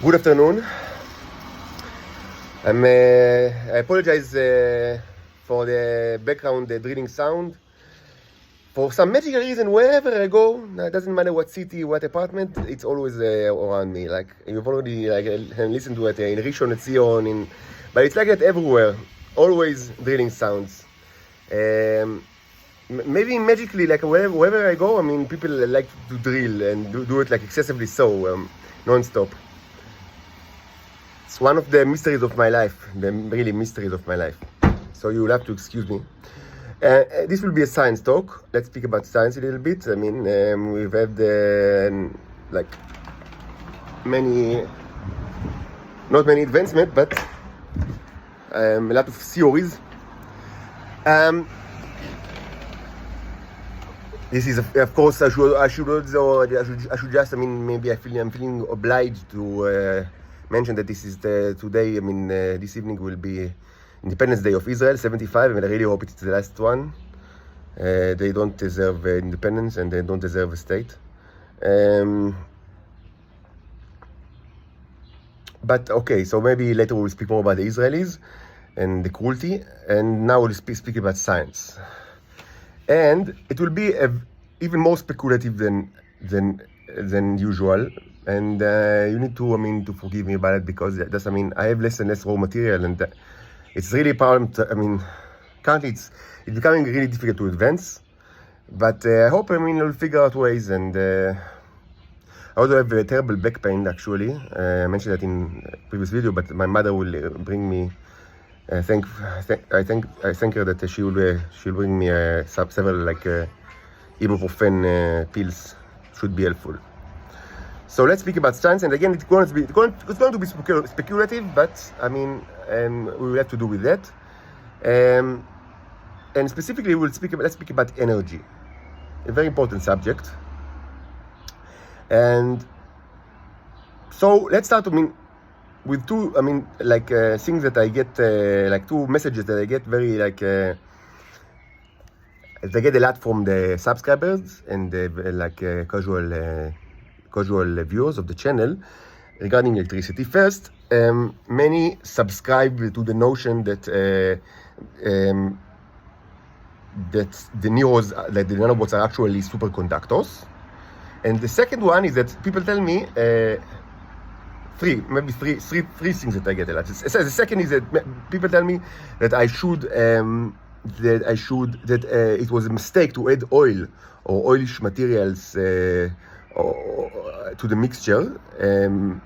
Good afternoon. I apologize for the background drilling sound. For some magical reason, wherever I go, it doesn't matter what city, what apartment, it's always around me. Like you've already listened to it in Rishon LeZion, but it's like that everywhere. Always drilling sounds. Maybe magically, like wherever I go, I mean, people like to drill and do it like excessively so, non-stop. It's one of the mysteries of my life, the really mysteries of my life. So you'll have to excuse me. This will be a science talk. Let's speak about science a little bit. I mean, we've had not many advancement, but a lot of theories. This is, of course, I should just, I mean, maybe I'm feeling obliged to mention that this is today, I mean, this evening will be Independence Day of Israel, 75. I mean, I really hope it's the last one. They don't deserve independence and they don't deserve a state. But okay, so maybe later we'll speak more about the Israelis and the cruelty, and now we'll speak about science. And it will be even more speculative than usual. And you need to, I mean, to forgive me about it, because that's, I mean, I have less and less raw material, and it's really a problem. I mean, currently it's becoming really difficult to advance. But I hope, I mean, I'll figure out ways. And I also have a terrible back pain, actually. I mentioned that in a previous video, but my mother will bring me. I thank her that she'll bring me several like ibuprofen pills. Should be helpful. So let's speak about science, and again, it's going to be speculative, but I mean, we will have to do with that. And specifically, let's speak about energy, a very important subject. And so let's start. I mean, with two, I mean, like things that I get, like two messages that I get very like, I get a lot from the subscribers and like casual viewers of the channel regarding electricity. First, many subscribe to the notion that that the neurons, like the nanobots, are actually superconductors. And the second one is that people tell me three things that I get a lot. The second is that people tell me that it was a mistake to add oil or oilish materials to the mixture, and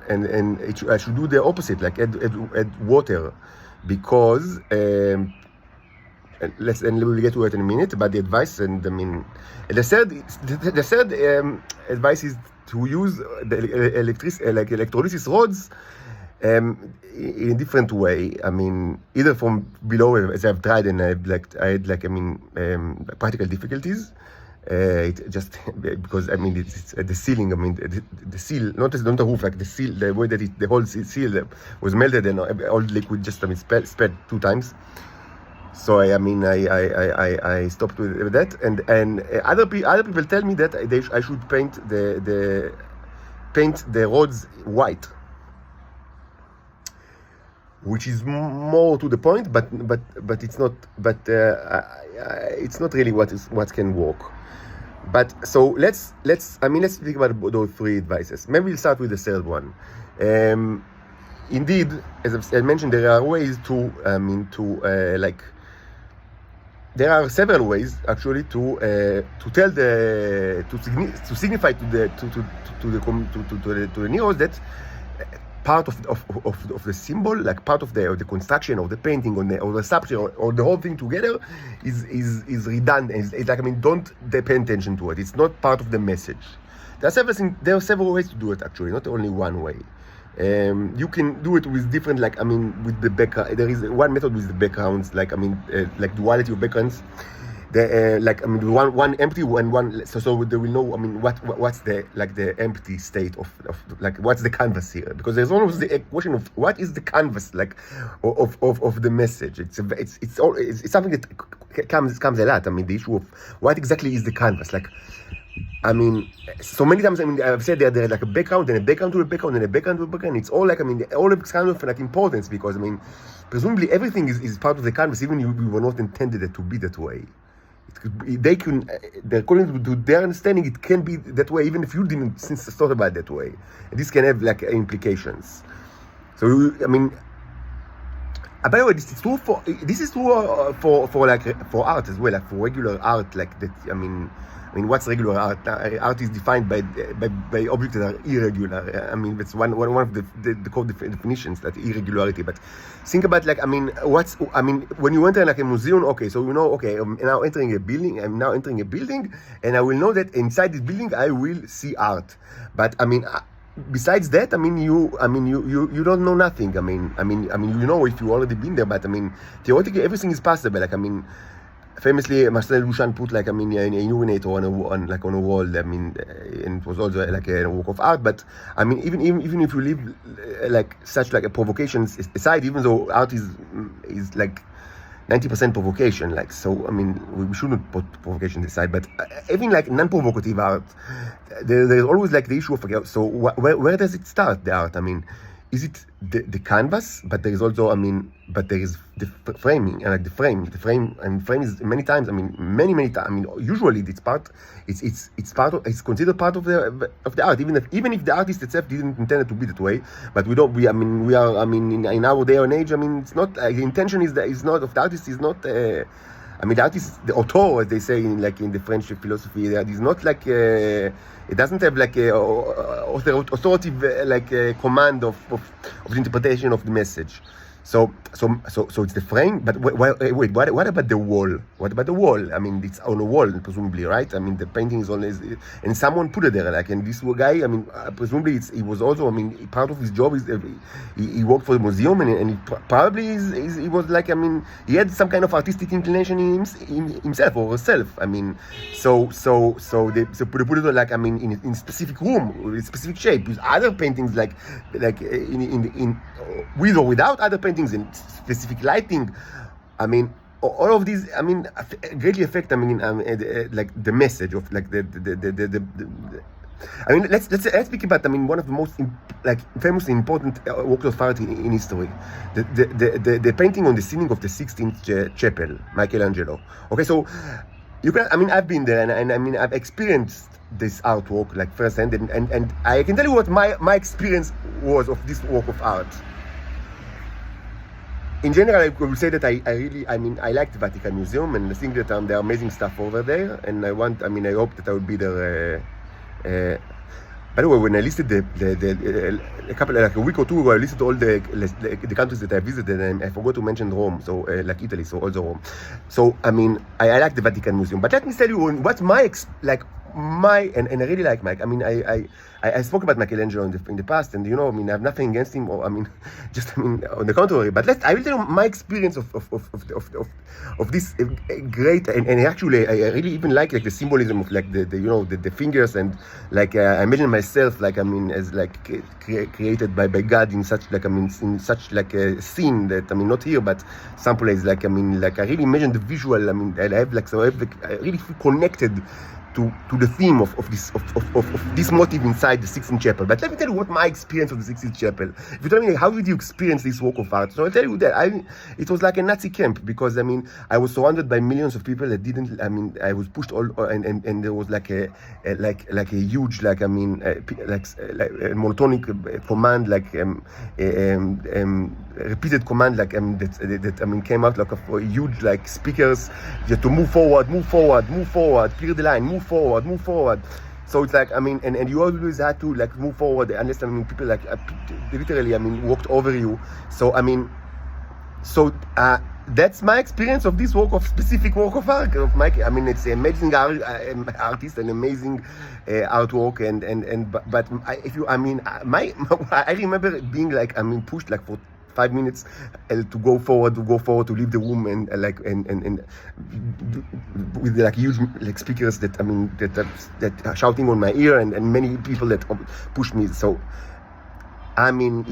I should do the opposite, like add water, because and we'll get to it in a minute. But the advice, and I mean, the third advice is to use the electrolysis rods in a different way. I mean, either from below, as I've tried, and I had practical difficulties. It just because, I mean, it's the ceiling. I mean, the seal, not the roof, like the seal, the way that the whole seal was melted, and all liquid just, I mean, sped 2 times. So I stopped with that, and other people tell me that I should paint the rods white, which is more to the point, but it's not. But it's not really what can work. But so let's speak about those 3 advices. Maybe we'll start with the third one. Indeed, as I mentioned, there are ways to there are several ways actually to signify to the neurons that part of the symbol, like part of the construction of the painting or the sculpture or the whole thing together is redundant. It's like, I mean, don't pay attention to it. It's not part of the message. There are several ways to do it, actually, not only one way. You can do it with different, like, I mean, with the background. There is one method with the backgrounds, like, I mean, like duality of backgrounds. Like, I mean, one empty and one, so they will know, I mean, what's the, like, the empty state of like, what's the canvas here? Because there's always the question of what is the canvas, like, of the message. It's something that comes a lot. I mean, the issue of what exactly is the canvas, like, I mean, so many times, I mean, I've said they're like a background, and a background to a background, and a background to a background. It's all like, I mean, all of it's kind of like importance, because, I mean, presumably everything is part of the canvas, even if we were not intended it to be that way. According to their understanding, it can be that way, even if you didn't since thought about it that way. And this can have like implications. So, I mean, by the way, this is true for art as well, like for regular art, like that. I mean, what's regular art? Art is defined by objects that are irregular. I mean, that's one of the core definitions, that irregularity. But think about, like, I mean, when you enter like a museum, okay, so you know, okay, I'm now entering a building, and I will know that inside this building I will see art. But I mean, besides that, I mean, you don't know nothing. I mean, you know, if you already been there, but I mean, theoretically, everything is possible. Like, I mean, famously, Marcel Duchamp put like, I mean, a urinator on a wall. I mean, and it was also like a work of art. But I mean, even if you leave like such like a provocations aside, even though art is like 90% provocation, like, so I mean, we shouldn't put provocation aside, but even like non-provocative art, there's always like the issue of, okay, so where does it start, the art? I mean, is it the canvas? But there is also, I mean, but there is the framing, and like the frame is many times, I mean, many times, I mean, usually it's considered part of the art, even if the artist itself didn't intend it to be that way. But we are, I mean, in our day and age, I mean, it's not, the intention is not of the artist, is not, I mean, the artist, the auteur, as they say in the French philosophy, that is not like, it doesn't have like a authoritative command of the interpretation of the message. So it's the frame, but wait, what about the wall? What about the wall? I mean, it's on a wall, presumably, right? I mean, the painting is always, and someone put it there, like, and this guy, I mean, presumably he was also, I mean, part of his job is he worked for the museum, and he probably he was like, I mean, he had some kind of artistic inclination in himself or herself. I mean, so they put it like, I mean, in specific room, with specific shape, with other paintings like in with or without other paintings, in specific lighting. I mean, all of these, I mean, greatly affect, I mean, like the message of like the I mean, let's speak about, I mean, one of the most famous and important works of art in history, the painting on the ceiling of the Sistine Chapel, Michelangelo. Okay, so you can, I mean, I've been there, and I mean, I've experienced this artwork like firsthand, and I can tell you what my experience was of this work of art. In general, I would say that I like the Vatican Museum, and I think that there are amazing stuff over there, and I hope that I will be there. By the way, when I listed a week or two ago, I listed all the countries that I visited, and I forgot to mention Rome, so like Italy, so also Rome. So I mean, I like the Vatican Museum, but let me tell you what's and I really like Mike. I mean, I spoke about Michelangelo in the past, and you know, I mean, I have nothing against him, or I mean, on the contrary. But I will tell you my experience of this great, and actually, I really even like the symbolism of like the fingers, and like I imagine myself, like, I mean, as like created by God in such like, I mean, in such like a scene that, I mean, not here, but someplace, like, I mean, like I really imagine the visual. I mean, I really feel connected to the theme of this motive inside the Sistine Chapel. But let me tell you what my experience of the Sistine Chapel. If you tell me how did you experience this work of art, so I'll tell you that it was like a Nazi camp, because I mean, I was surrounded by millions of people that didn't. I mean, I was pushed all, and there was like a huge, like, I mean, like a monotonic command, like repeated command, like that I mean came out like a huge like speakers. You have to move forward, clear the line, move forward. So it's like, I mean, and you always had to like move forward, unless, I mean, people like literally, I mean, walked over you. So I mean, that's my experience of this specific work of art of Mike. I mean, it's an amazing artist, an amazing artwork, but if you, I mean, I remember being like, I mean, pushed like for 5 minutes to go forward, to leave the room, and with like huge like speakers that, I mean, that are shouting on my ear, and many people that push me. So I mean,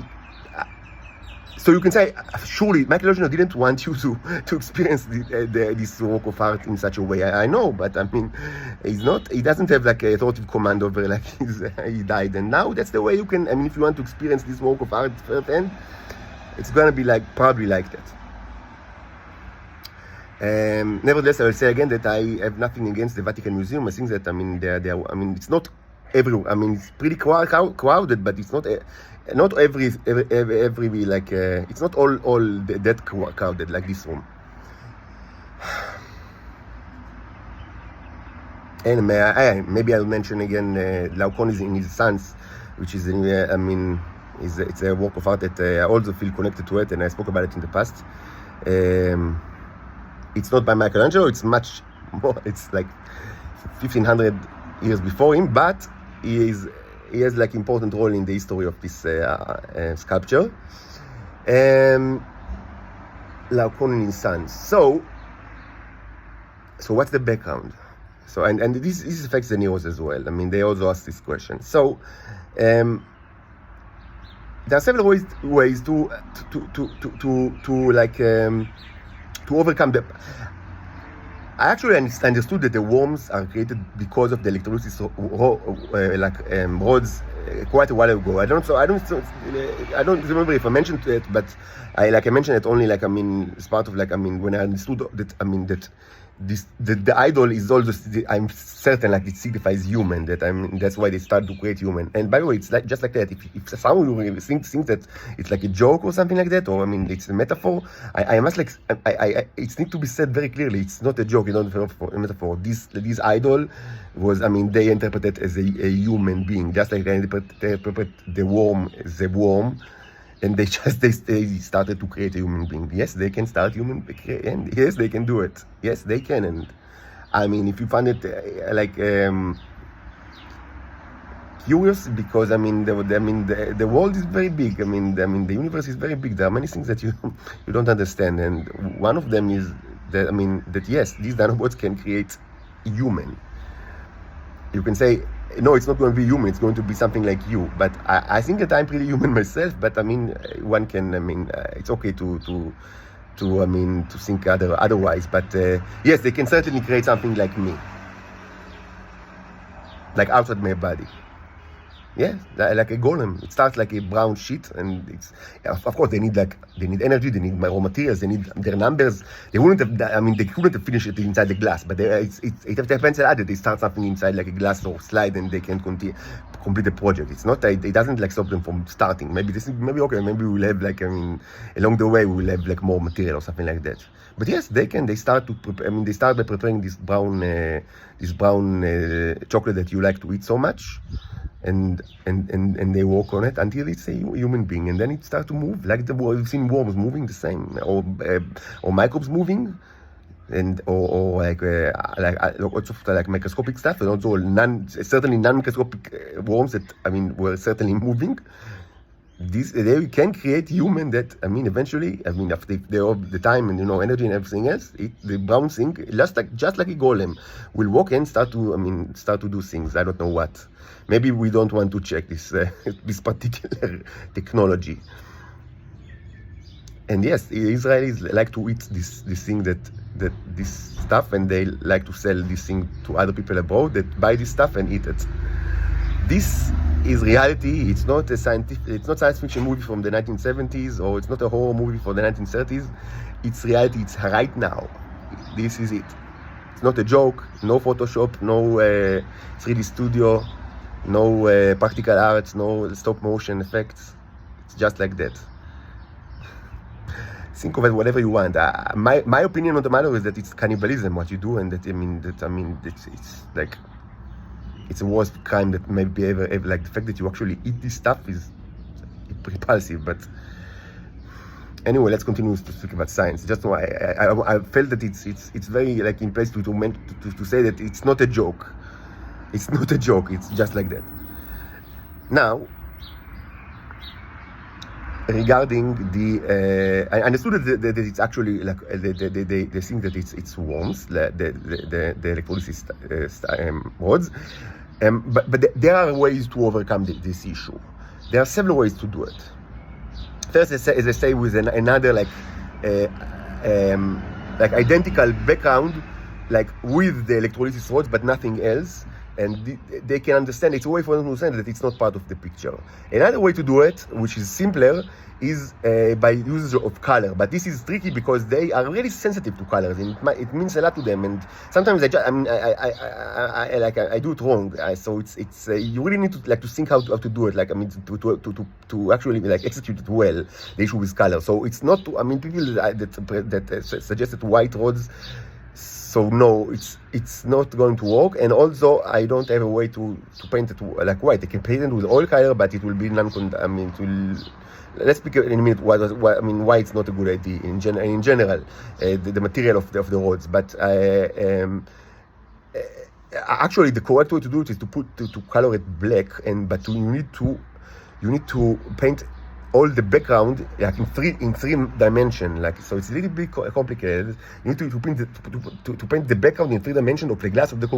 So you can say, surely Michelangelo didn't want you to experience this work of art in such a way. I know, but I mean, he doesn't have like a authoritative command over like he died. And now that's the way you can, I mean, if you want to experience this work of art firsthand, it's gonna be like, probably like that. Nevertheless, I will say again that I have nothing against the Vatican Museum. I think that, I mean, I mean, it's not every, I mean, it's pretty crowded, but it's not not every like it's not all that crowded like this room. And maybe I'll mention again Laocoon in his Sons, which is I mean, it's a work of art that I also feel connected to it, and I spoke about it in the past. It's not by Michelangelo, it's much more, it's like 1500 years before him, but he has like important role in the history of this sculpture. Laocoon in his Sons. So what's the background? So and this affects the Neros as well. I mean, they also ask this question. So there are several ways to like to overcome the. I actually understood that the worms are created because of the electrolysis rods quite a while ago. I don't remember if I mentioned it, but I mentioned it only like, I mean, it's part of like, I mean, when I understood that, I mean, that the idol is also, I'm certain like it signifies human, that that's why they start to create human. And by the way, it's like just like that. If someone really thinks that it's like a joke or something like that, or I mean it's a metaphor, I must like it needs to be said very clearly. It's not a joke, it's not a metaphor. This idol was, I mean, they interpret it as a human being, just like they interpret the worm as a worm. And they started to create a human being. Yes, they can start and yes, they can do it. Yes, they can. And I mean, if you find it curious, because I mean, the world is very big. I mean, the universe is very big. There are many things that you don't understand, and one of them is that, I mean, that yes, these nanobots can create human. You can say, no, it's not going to be human, it's going to be something like you. But I think that I'm pretty human myself, but I mean, one can, I mean, it's okay to think otherwise. But yes, they can certainly create something like me, like outside my body. Yeah, like a golem. It starts like a brown sheet, and it's, of course, they need energy, they need raw materials, they need their numbers. They wouldn't have, I mean, they couldn't have finished it inside the glass, but it depends on that. They start something inside like a glass or slide, and they can complete the project. It's not, it doesn't like stop them from starting. Maybe okay, maybe we'll have like, I mean, along the way we'll have like more material or something like that. But yes, they can. They start to prepare. I mean, they start by preparing this brown chocolate that you like to eat so much. And they work on it until it's a human being, and then it starts to move like we've seen worms moving the same, or microbes moving, and or like lots of like microscopic stuff, and also certainly non-microscopic worms that, I mean, were certainly moving. They can create human that, I mean, eventually, I mean, after the time and, you know, energy and everything else, the brown thing, just like a golem, will walk and start to do things. I don't know what. Maybe we don't want to check this this particular technology. And yes, Israelis like to eat this thing this stuff, and they like to sell this thing to other people abroad that buy this stuff and eat it. This is reality. It's not science fiction movie from the 1970s, or it's not a horror movie for the 1930s. It's reality. It's right now. This is it. It's not a joke. No Photoshop. No 3D studio. No practical arts. No stop motion effects. It's just like that. Think of it whatever you want. My opinion on the matter is that it's cannibalism what you do, and that it's like, it's the worst crime that maybe ever like the fact that you actually eat this stuff is repulsive. But anyway, let's continue to speak about science. Just so I felt that it's very like in place to say that it's not a joke. It's not a joke. It's just like that. Now, regarding the, I understood that it's actually like they think that it's worms, the electrolysis rods, but there are ways to overcome this issue. There are several ways to do it. first, as I say, with another identical background, like with the electrolysis rods, but nothing else. And they can understand, it's a way for them to understand that it's not part of the picture. Another way to do it, which is simpler, is by usage of color. But this is tricky because they are really sensitive to colors, and it means a lot to them. And sometimes I do it wrong. So it's you really need to think how to do it. To actually execute it well. The issue with color. So it's not. People that suggested white rods. So no, it's not going to work, and also I don't have a way to paint it like white. I can paint it with oil color, but it will be let's speak in a minute why it's not a good idea in general, the material of the rods. But actually, the correct way to do it is to color it black, but you need to paint all the background like in three dimension, so it's a little bit complicated. You need to paint the background in 3 dimensions of the glass of the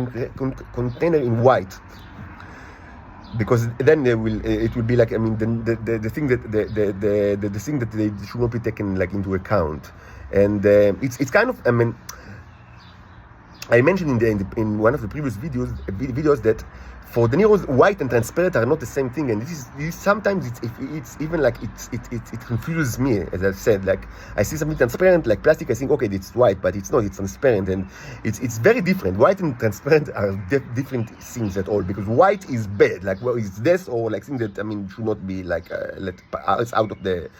container in white, because then it will be like the thing that they should not be taken into account. And it's kind of I mentioned in one of the previous videos that for the Neros, white and transparent are not the same thing, and this sometimes it's even it confuses me. As I said, I see something transparent like plastic, I think okay, it's white, but it's not. It's transparent, and it's very different. White and transparent are different things at all, because white is bad, it's this, or thing that should not be it's out of the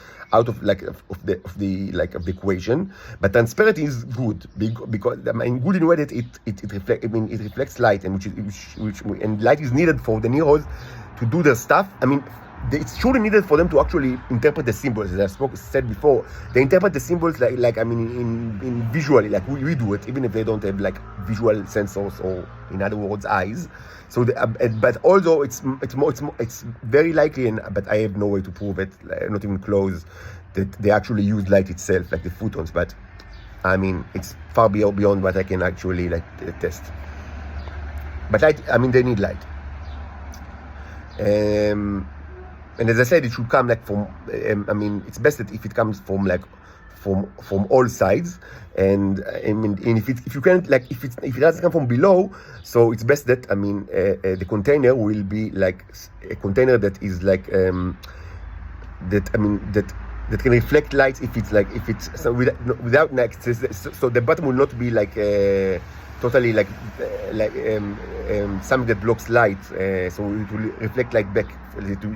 equation. But transparent is good because good in a way that it reflects light, and and light is needed for the Neros to do their stuff. It's surely needed for them to actually interpret the symbols. As I said before, they interpret the symbols in visually, like we do it, even if they don't have visual sensors, or in other words, eyes. So, but although it's very likely, but I have no way to prove it, not even close, that they actually use light itself, like the photons. But it's far beyond what I can actually test. But light, they need light. And as I said, it should come from. It's best that if it comes from from all sides, and if you can't if it doesn't come from below, so it's best that the container will be a container that is that can reflect light if it's so without so the bottom will not be totally something that blocks light, so it will reflect light back,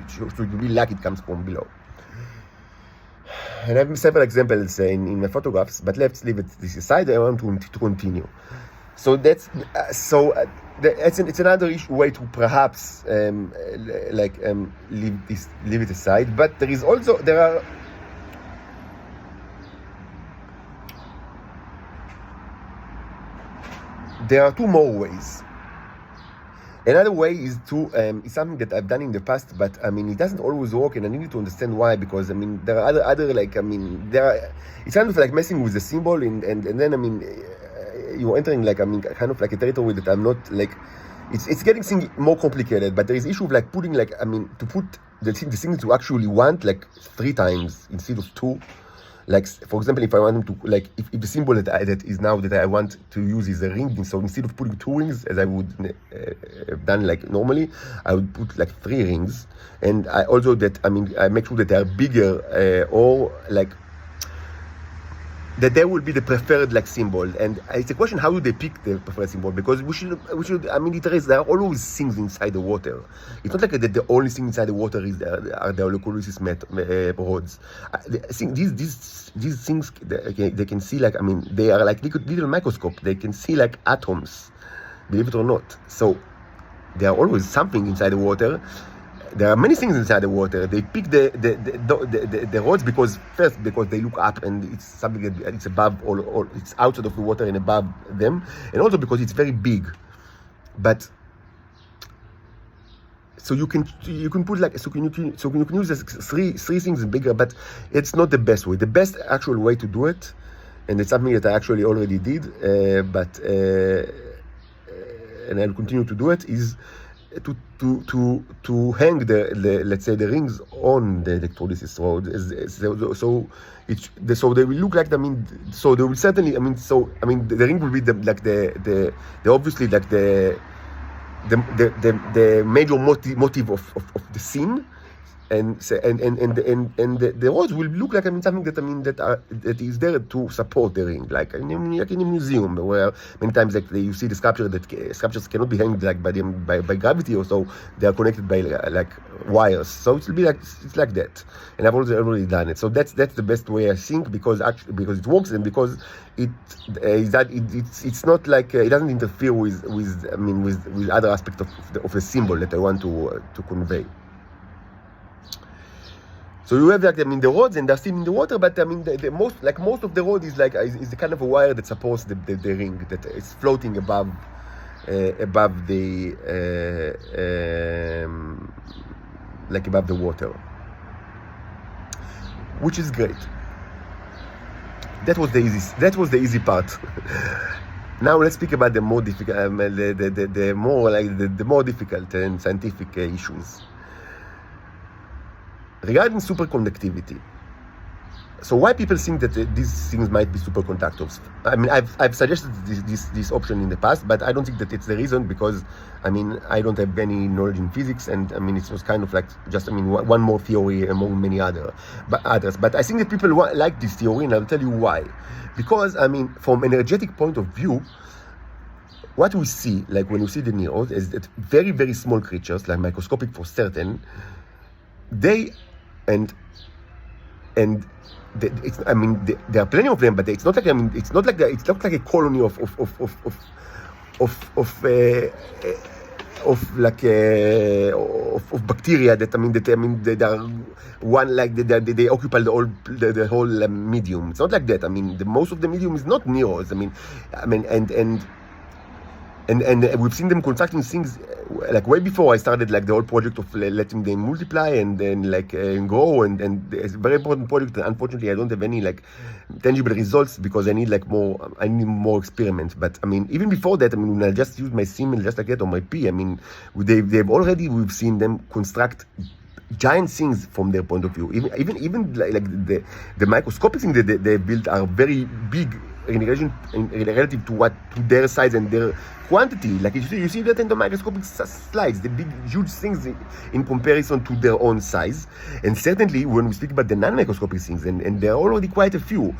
so it will be like it comes from below. And I have several examples in my photographs, but let's leave it this aside. I want to continue. So that's it's another way to perhaps leave it aside. But there are 2 more ways. Another way is is something that I've done in the past, but it doesn't always work, and I need to understand why, because there are other it's kind of messing with the symbol, and then you're entering kind of a territory that I'm not it's getting things more complicated. But there is issue of putting to put the things you actually want 3 times instead of 2. For example, if I want to if the symbol that I want to use is a ring, so instead of putting 2 rings as I would have done normally, I would put 3 rings. And I also I make sure that they are bigger, or that they will be the preferred symbol. And it's a question, how do they pick the preferred symbol? Because we should there are always things inside the water. It's not that the only thing inside the water are the electrolysis rods. These things they can see they are little microscope. They can see atoms, believe it or not. So there are always something inside the water. There are many things inside the water. They pick the rods because they look up, and it's something that it's above or it's outside of the water and above them, and also because it's very big. But so you can put you can use three things bigger, but it's not the best way. The best actual way to do it, and it's something that I actually already did, and I'll continue to do it, is to hang the let's say the rings on the electrolysis rod, so they will look like, I mean, so they will certainly, I mean, so I mean the ring will be the obviously like the major motive of the scene, and the rods will look like, I mean, something that, I mean, that is there to support the ring, like in a museum, where many times like you see the sculptures cannot be hanged like by gravity, or so they are connected by like wires, so it will be like, it's like that. And I've already done it, so that's the best way, I think, because it works, and because it's not like it doesn't interfere with I mean with other aspects of the symbol that I want to convey. So you have like, I mean, the rods, and they're still in the water, but I mean the most of the rod is like is the kind of a wire that supports the ring that is floating above the like above the water, which is great. That was the easy part. Now let's speak about the more difficult, the more difficult and scientific issues regarding superconductivity. So why people think that these things might be superconductors? I mean, I've suggested this option in the past, but I don't think that it's the reason, because I mean I don't have any knowledge in physics, and I mean it was kind of like just, I mean, one more theory among many others. But I think that people like this theory, and I'll tell you why. Because I mean, from an energetic point of view, what we see, like when we see the neos, is that very, very small creatures, like microscopic for certain, they I mean, there are plenty of them, but it's not like, I mean, it's not like a colony of bacteria that, I mean, they are one, like they occupy the whole medium. It's not like that. I mean, most of the medium is not neos. I mean, and we've seen them constructing things like way before I started like the whole project of letting them multiply and then like grow, and it's a very important project. Unfortunately, I don't have any like tangible results because I need more experiments. But I mean, even before that, I mean, when I just use my Siemens just like that, or my P, I mean, we've seen them construct giant things from their point of view. Even like the microscopic things that they built are very big in relative to their size and their quantity. Like you see that in the microscopic slides, the big huge things in comparison to their own size. And certainly when we speak about the non-microscopic things, and there are already quite a few.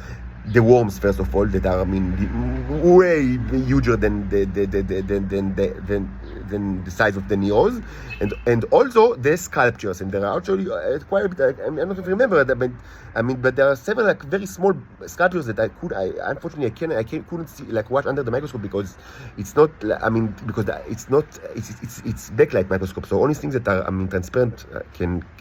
The worms, first of all, that are, I mean, way huger than the size of the neos, and also the sculptures, and there are actually quite a bit. I don't know if you remember that, but I mean, but there are several like very small sculptures that I unfortunately couldn't see, like watch under the microscope, because it's not. I mean, because it's backlight microscope, so only things that are, I mean, transparent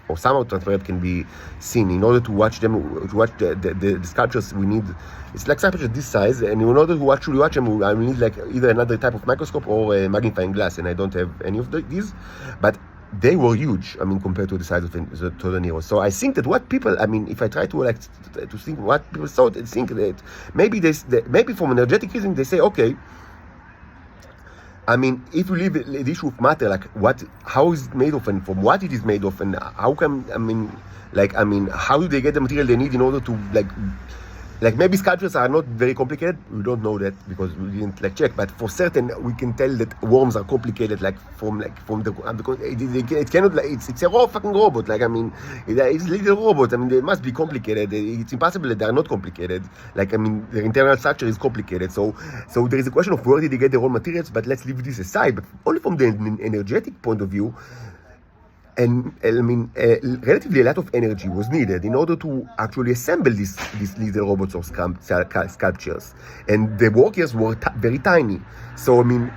or somehow transparent can be seen. In order to watch them, to watch the sculptures, we need. It's like sculptures this size, and in order to actually watch them, I will need like either another type of microscope or a magnifying glass, and I don't have any of these. But they were huge, I mean, compared to the size of the neos. So I think that what people, I mean, if I try to to think what people thought, they think that maybe from an energetic reason, they say, okay, I mean, if you leave the issue of matter, like how is it made of, and from what it is made of, and how come, how do they get the material they need in order to like maybe sculptures are not very complicated. We don't know that because we didn't check, but for certain we can tell that worms are complicated, from the it cannot, it's a raw fucking robot. Like, I mean, it's a little robot. I mean, they must be complicated. It's impossible that they are not complicated. Like, I mean, their internal structure is complicated. So there is a question of where did they get the raw materials, but let's leave this aside. But only from the energetic point of view. And I mean, relatively a lot of energy was needed in order to actually assemble these little robots or sculptures. And the workers were very tiny. So, I mean,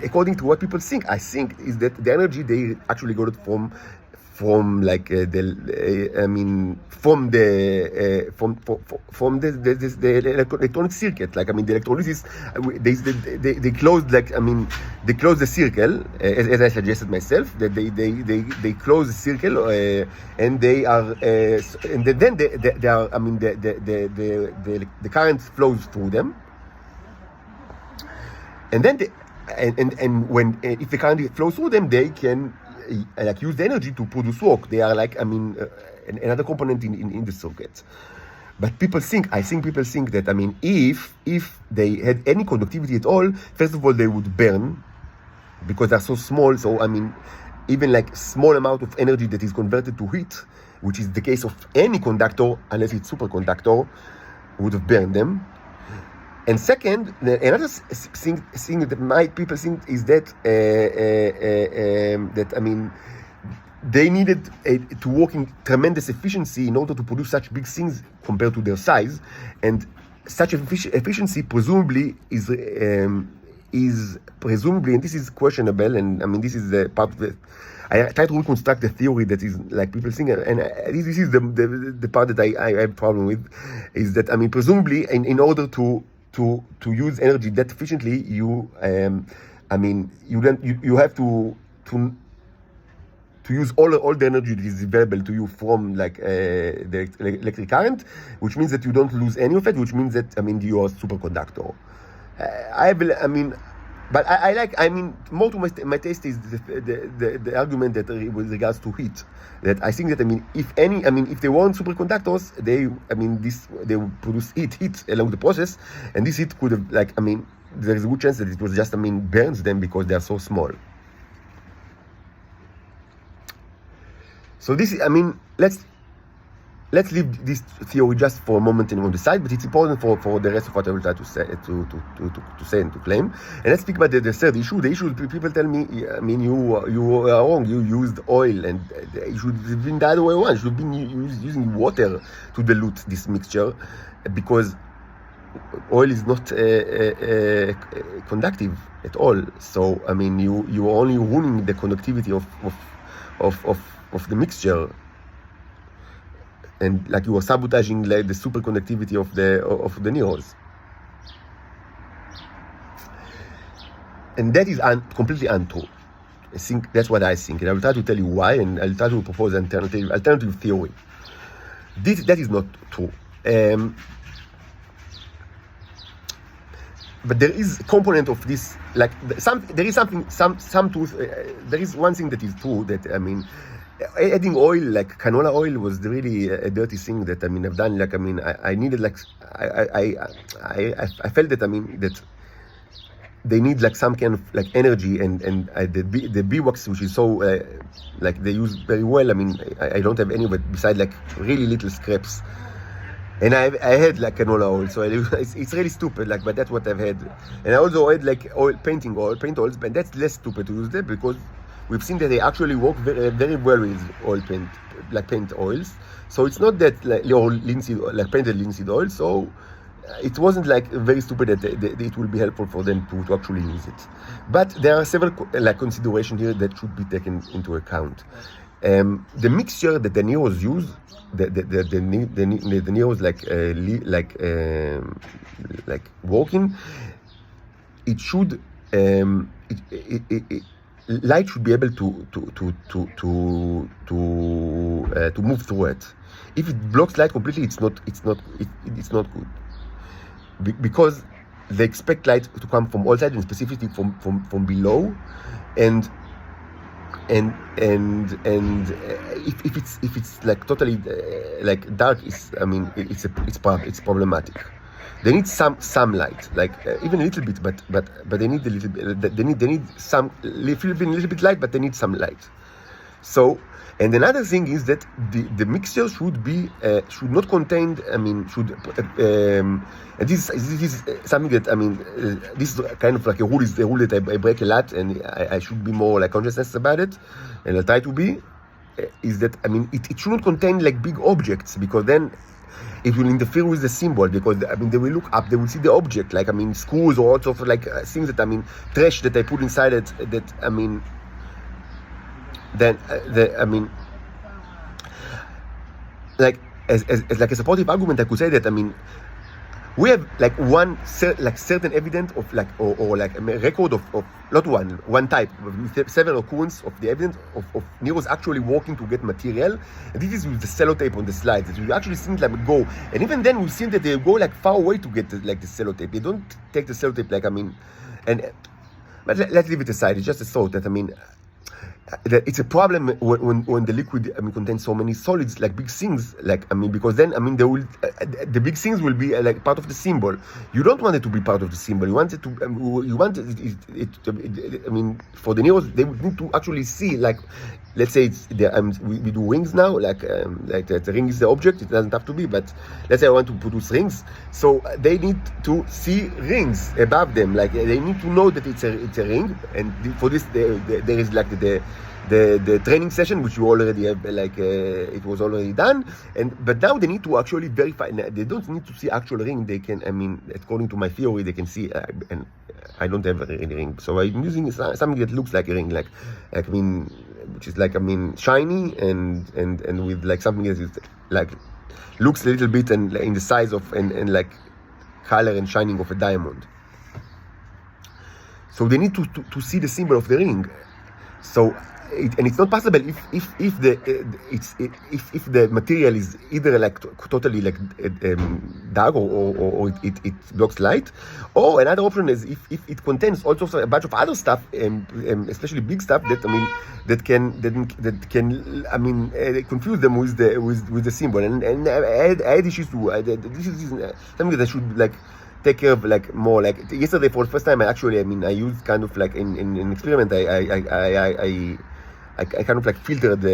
according to what people think, I think is that the energy they actually got it from the electronic circuit. Like, I mean, the electrolysis, they closed, they closed the circle, as I suggested myself, that they close the circle, and they are, and then they are, I mean, the current flows through them, and then and when if the current flows through them, they can like use the energy to produce work. They are like, I mean, another component in the circuit. But I think people think that, I mean, if they had any conductivity at all, first of all, they would burn because they're so small. So, I mean, even like small amount of energy that is converted to heat, which is the case of any conductor, unless it's superconductor, would have burned them. And second, another thing that people think is that that, I mean, they needed to work in tremendous efficiency in order to produce such big things compared to their size, and such efficiency presumably is presumably, and this is questionable, and I mean this is the part of the, I try to reconstruct the theory that is like people think, and this is the part that I have problem with, is that, I mean, presumably in order to use energy that efficiently, you I mean you have to use all the energy that is available to you from like the electric current, which means that you don't lose any of it, which means that, I mean, you are a superconductor. But I like, I mean, more to my taste is the argument that with regards to heat, that I think that, I mean, if they weren't superconductors, they would produce heat along the process, and this heat could have, like, I mean, there is a good chance that it was just, I mean, burns them because they are so small. So this is, I mean, let's leave this theory just for a moment and on the side, but it's important for the rest of what I will try to say to say and to claim. And let's speak about the third issue. The issue, people tell me, I mean, you are wrong. You used oil, and it should have been the other way around. You should have been using water to dilute this mixture, because oil is not conductive at all. So, I mean, you are only ruining the conductivity of the mixture, and like you are sabotaging like the superconductivity of the neurons, and that is completely untrue. I think that's what I think, and I will try to tell you why, and I'll try to propose an alternative theory. That is not true. But there is a component of this, like there is truth. There is one thing that is true, that, I mean, adding oil, like canola oil, was really a dirty thing that, I mean, I've done. Like, I mean, I needed, like, I felt that, I mean, that they need like some kind of like energy, and the beeswax, which is so like they use very well. I mean, I don't have any of it besides like really little scraps. And I had like canola oil, so it's really stupid, like, but that's what I've had. And I also had like paint oils, but that's less stupid to use them, because we've seen that they actually work very, very well with oil paint, like paint oils. So it's not that like painted linseed oil. So it wasn't like very stupid that it will be helpful for them to actually use it. But there are several like considerations here that should be taken into account. The mixture that the neos use, the neos like working, it should light should be able to move through it. If it blocks light completely, it's not good, because they expect light to come from all sides, and specifically from below, and if it's like totally like dark, it's problematic. They need some light, like even a little bit, but they need a little bit. They need some little bit light, but they need some light. So, and another thing is that the mixture should not contain. And this is something that, this is kind of like a rule. Is the rule that I break a lot, and I should be more like consciousness about it, and I try to be. Is that it shouldn't contain like big objects, because then it will interfere with the symbol, because they will look up, they will see the object, like screws or all sorts of like things that trash that I put inside it, that like as like a supportive argument, I could say that we have like certain evidence of like or like a record of not one type, several occurrence of the evidence of neurons actually working to get material. And this is with the sellotape on the slides, that we actually seen them go, and even then we've seen that they go like far away to get the sellotape. They don't take the sellotape, like and But let's leave it aside. It's just a thought that, I mean, that it's a problem when the liquid, I mean, contains so many solids, like big things, like, I mean, because then, I mean, the big things will be like part of the symbol. You don't want it to be part of the symbol. You want it to, you want I mean, for the Neros, they would need to actually see, like, let's say it's we do rings now, like the ring is the object. It doesn't have to be, but let's say I want to produce rings, so they need to see rings above them. Like, they need to know that it's a ring, and for this there is like the training session, which you already have, like it was already done, but now they need to actually verify. They don't need to see actual ring. They can, I mean, according to my theory, they can see, and I don't have a ring, so I'm using something that looks like a ring, like I mean, which is like, I mean, shiny and with like something that is like looks a little bit and in the size of and like color and shining of a diamond. So they need to see the symbol of the ring. So and it's not possible if the material is either like totally like dark or it blocks light, or another option is if it contains also a bunch of other stuff, especially big stuff that, I mean, that can I mean confuse them with the symbol, and I had issues to this is something that I should like take care of, like more. Like yesterday, for the first time, I used kind of like in an experiment. I kind of like filter the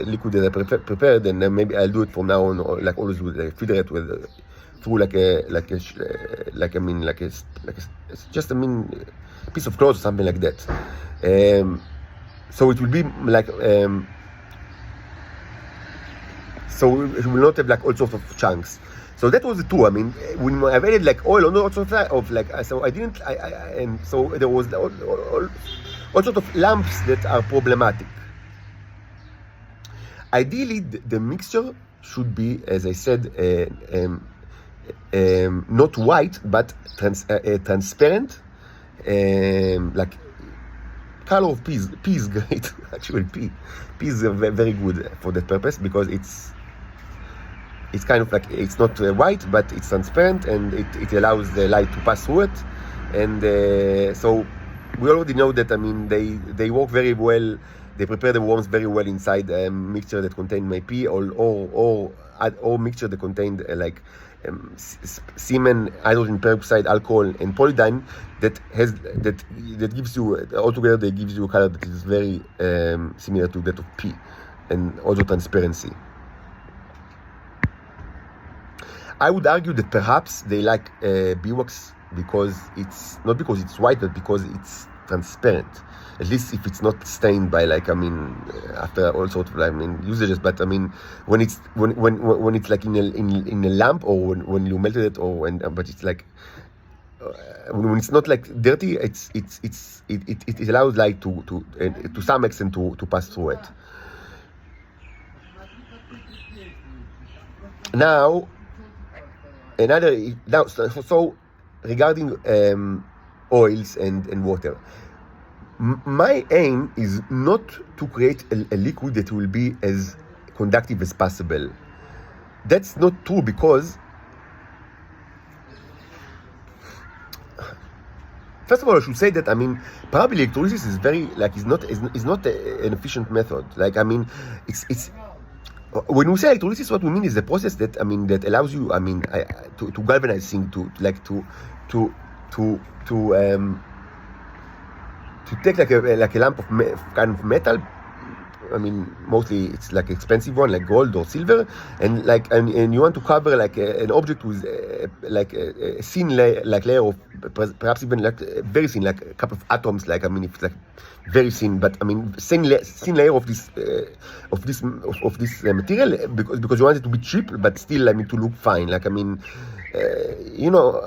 liquid that I prepared, and then maybe I'll do it from now on, or like always do it, filter it with through just, I mean, a piece of cloth or something like that. So it will be like so it will not have like all sorts of chunks. So that was the two. I mean, when I've added like oil on all sorts of like, so I didn't, and so there was all sorts of lamps that are problematic. Ideally, the mixture should be, as I said, not white but transparent, like color of peas. Peas great. Actually, peas are very good for that purpose, because it's kind of like, it's not white, but it's transparent, and it allows the light to pass through it. And so we already know that, I mean, they work very well. They prepare the worms very well inside a mixture that contained MAP, or mixture that contained semen, hydrogen peroxide, alcohol, and polydyne, that gives you, altogether they gives you a color that is very similar to that of P, and also transparency. I would argue that perhaps they like beeswax because it's not because it's white, but because it's transparent. At least if it's not stained by, like, I mean, after all sorts of, I mean, usages. But I mean, when it's like in a lamp, or when you melted it, or but it's like when it's not like dirty, it allows light to some extent to pass through it. Now. So regarding oils and water, my aim is not to create a liquid that will be as conductive as possible. That's not true, because first of all, I should say that, I mean, probably electrolysis is very, like, is not an efficient method. Like, I mean, it's when we say electrolysis, what we mean is the process that, I mean, that allows you, I mean, to galvanize things, to take like a lamp of kind of metal. I mean, mostly it's like expensive one, like gold or silver, and you want to cover like an object with like a thin layer of, perhaps even like very thin, like a couple of atoms. Like, I mean, if it's like very thin, but I mean thin layer of this material, because you want it to be cheap, but still, I mean, to look fine. Like, I mean, you know.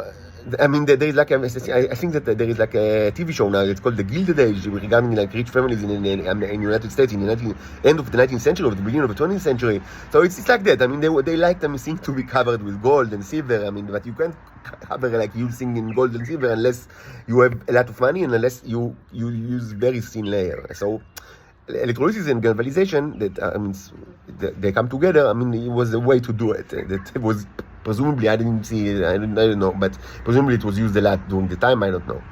I mean, there is like I think that there is like a TV show now. It's called The Gilded Age, regarding like rich families in the United States in the end of the 19th century or the beginning of the 20th century. So it's like that. I mean, they like them things to be covered with gold and silver. I mean, but you can't cover like using in gold and silver unless you have a lot of money, and unless you use very thin layer. So electrolysis and galvanization, that I mean, they come together. I mean, it was a way to do it. That was Presumably, I didn't see it, I don't know, but presumably it was used a lot during the time, I don't know.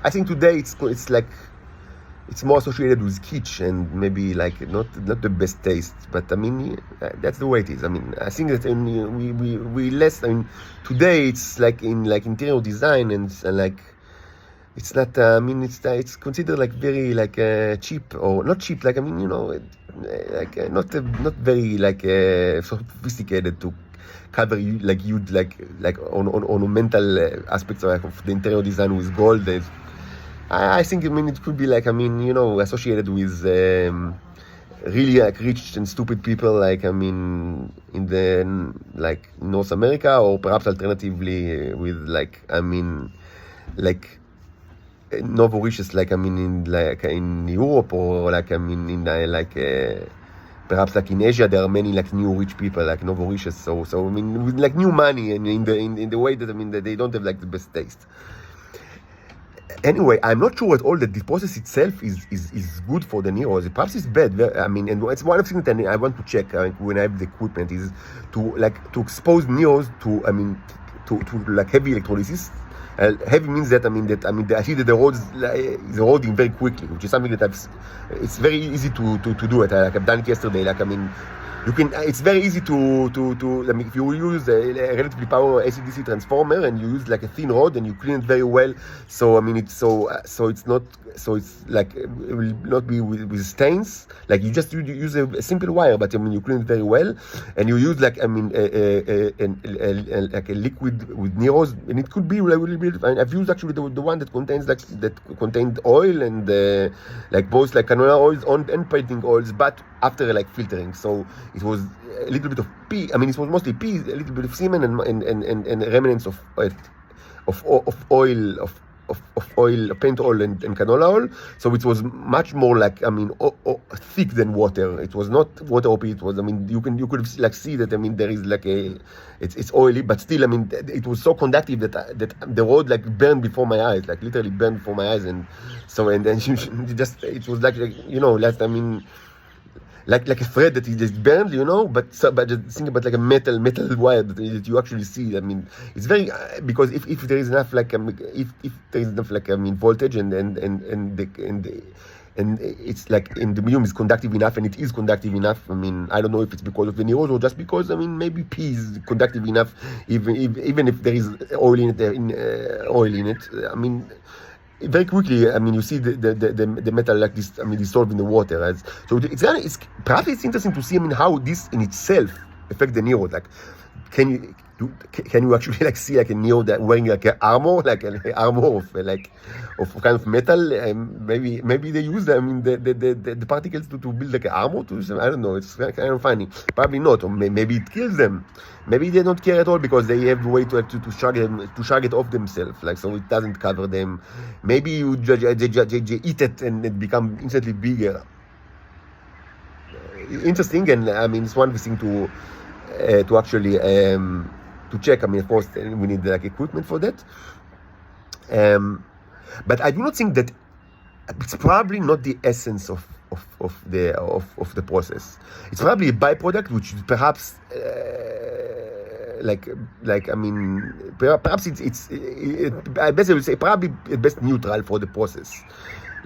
I think today it's like, it's more associated with kitsch and maybe like not the best taste, but I mean that's the way it is. I mean, I think that we less. I mean, today it's like in interior design and like it's not. I mean, it's considered like very like cheap or not cheap. Like I mean, like not very like sophisticated to cover you like huge like ornamental aspects of the interior design with gold. I think, I mean, it could be like, I mean, associated with really like rich and stupid people, like, I mean, in the like North America, or perhaps alternatively with like, I mean, like Novorishis, like, I mean, in Europe, or like, I mean, in like perhaps like in Asia, there are many like new rich people like Novorishis. So I mean, with like new money, and in the way that, I mean, that they don't have like the best taste. Anyway, I'm not sure at all that the process itself is good for the Neros. Perhaps it's bad. I mean, and it's one of the things that I want to check when I have the equipment is to expose Neros to, I mean, to like heavy electrolysis. Heavy means that, I mean, I see that the road is eroding very quickly, which is something that it's very easy to do it. Like I've done it yesterday. Like, I mean, you can. It's very easy to. I mean, if you use a relatively powerful AC/DC transformer and you use like a thin rod and you clean it very well, so I mean, it's like it will not be with stains. Like you just use a simple wire, but I mean, you clean it very well, and you use like, I mean, like a liquid with Neros, and it could be a little bit. I've used actually the one that contained oil and like both like canola oils and painting oils, but after like filtering. So it was a little bit of pee. I mean, it was mostly pee, a little bit of semen, and remnants of oil, paint oil and canola oil. So it was much more like, I mean, thick than water. It was not water or pee. It was, I mean, you could like see that, I mean, there is like it's oily, but still, I mean, it was so conductive that the road like burned before my eyes, like literally burned before my eyes, and then it was like last, I mean, like a thread that is just burned, but just think about like a metal wire that you actually see. I mean, it's very because if there is enough like if there is enough like, I mean, voltage and it's like in the medium is conductive enough, and it is conductive enough. I mean, I don't know if it's because of the Neros or just because, I mean, maybe P is conductive enough, even if there is oil in it. I mean, very quickly, I mean, you see the metal like this, I mean, dissolve in the water. Right? So it's perhaps it's interesting to see, I mean, how this in itself affects the Nero. Like, can you actually like see like a Neo that wearing like an armor, like an armor of kind of metal? Maybe they use the particles to build like an armor to them. I don't know. It's kind of funny. Probably not. Or maybe it kills them. Maybe they don't care at all because they have a way to shrug it off themselves, like, so it doesn't cover them. Maybe they eat it and it become instantly bigger. Interesting, and I mean, it's one thing to actually to check. I mean, of course, we need like equipment for that. But I do not think that it's probably not the essence of the process. It's probably a byproduct, which is perhaps like I mean, perhaps I best would say probably at best neutral for the process.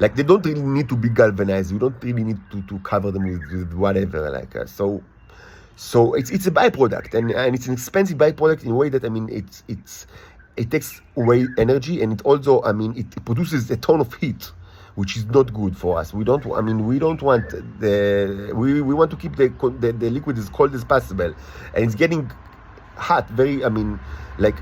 Like, they don't really need to be galvanized. You don't really need to cover them with whatever. Like so it's a byproduct, and it's an expensive byproduct in a way that, I mean, it takes away energy, and it also, I mean, it produces a ton of heat, which is not good for us. We don't want we want to keep the liquid as cold as possible, and it's getting hot. Very, I mean, like,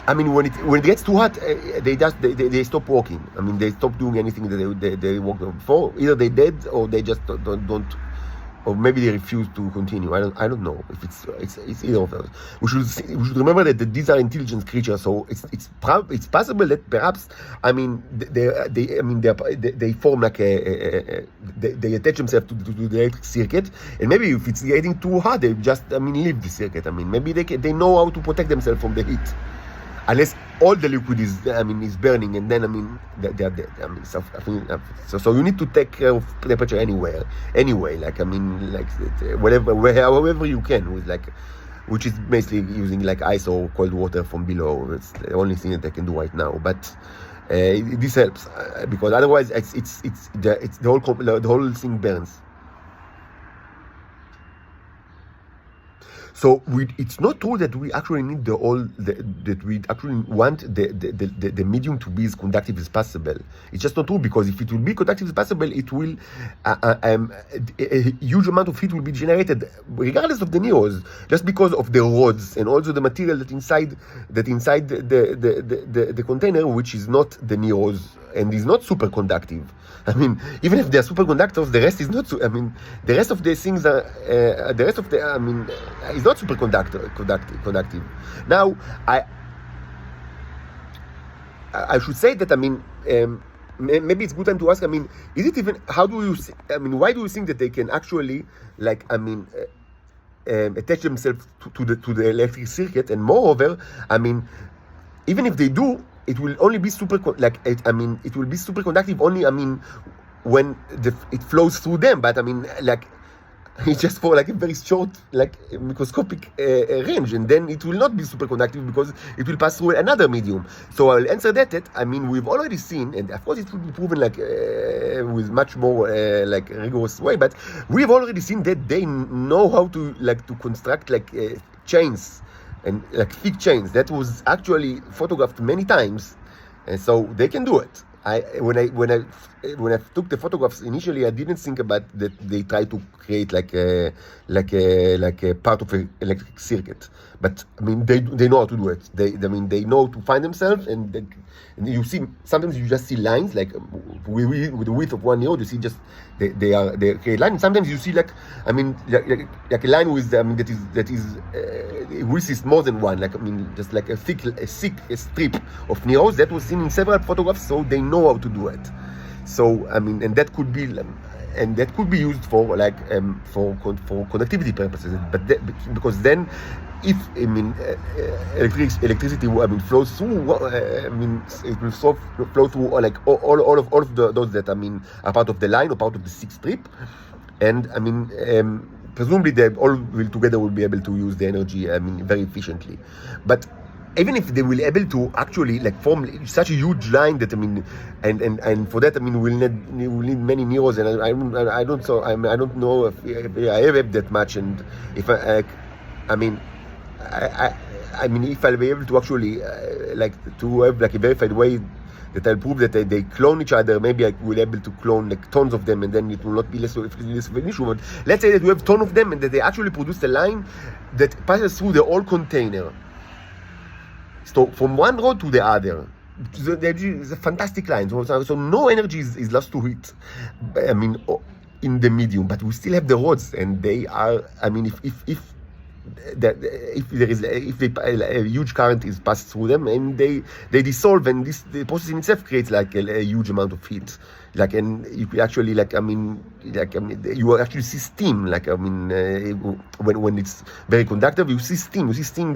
I mean, when it gets too hot, they stop working. I mean, they stop doing anything that they worked on before. Either they dead, or they just don't, or maybe they refuse to continue. I don't know if it's either of those. We should remember that these are intelligent creatures, so it's possible that perhaps, I mean, they form like they attach themselves to the electric circuit, and maybe if it's getting too hot, they just, I mean, leave the circuit. I mean, maybe they know how to protect themselves from the heat, unless all the liquid is burning, and then they are dead. So I think so you need to take care of temperature anyway, like whatever, however you can, with which is basically using ice or cold water from below. It's the only thing that I can do right now, but this helps because otherwise the whole thing burns. So it's not true that we actually need that we actually want the medium to be as conductive as possible. It's just not true, because if it will be conductive as possible, it will a huge amount of heat will be generated regardless of the NIOS, just because of the rods and also the material that inside the container, which is not the NIOS and is not superconductive. Even if they are superconductors, the rest is not. The rest of the things are is not superconductive. Now, I should say that maybe it's good time to ask. Is it even? How do you? Why do you think that they can actually attach themselves to the electric circuit? And moreover, even if they do, it will only be it will be superconductive only when it flows through them. But it's just for a very short microscopic range, and then it will not be superconductive because it will pass through another medium. So I'll answer that we've already seen, and of course it will be proven with much more rigorous way, but we've already seen that they know how to construct chains and thick chains. That was actually photographed many times, and so they can do it. When I took the photographs initially, I didn't think about that they try to create a part of an electric circuit. But they know how to do it. They know to find themselves, and you see sometimes you just see lines with the width of 1 node. You see just they create lines. Sometimes you see a line with that is width is more than one. Just a thick strip of neos. That was seen in several photographs, so they know how to do it. So and that could be used for for conductivity purposes. But because then, if electricity flows through, it will flow through all of those that are part of the line or part of the thick strip, and presumably they all will be able to use the energy very efficiently. But even if they will be able to actually form such a huge line that and for that we'll need many neos, and I don't know if I have that much, and if if I'll be able to actually to have a verified way that I'll prove that they clone each other, maybe I will be able to clone tons of them, and then it will not be less of an issue. But let's say that we have tons of them and that they actually produce a line that passes through the whole container. So from one rod to the other, it's a fantastic line. So no energy is lost to heat. In the medium, but we still have the rods, and they are. If a huge current is passed through them, and they dissolve, and the process in itself creates a huge amount of heat. And you actually you actually see steam. When it's very conductive, you see steam. You see steam.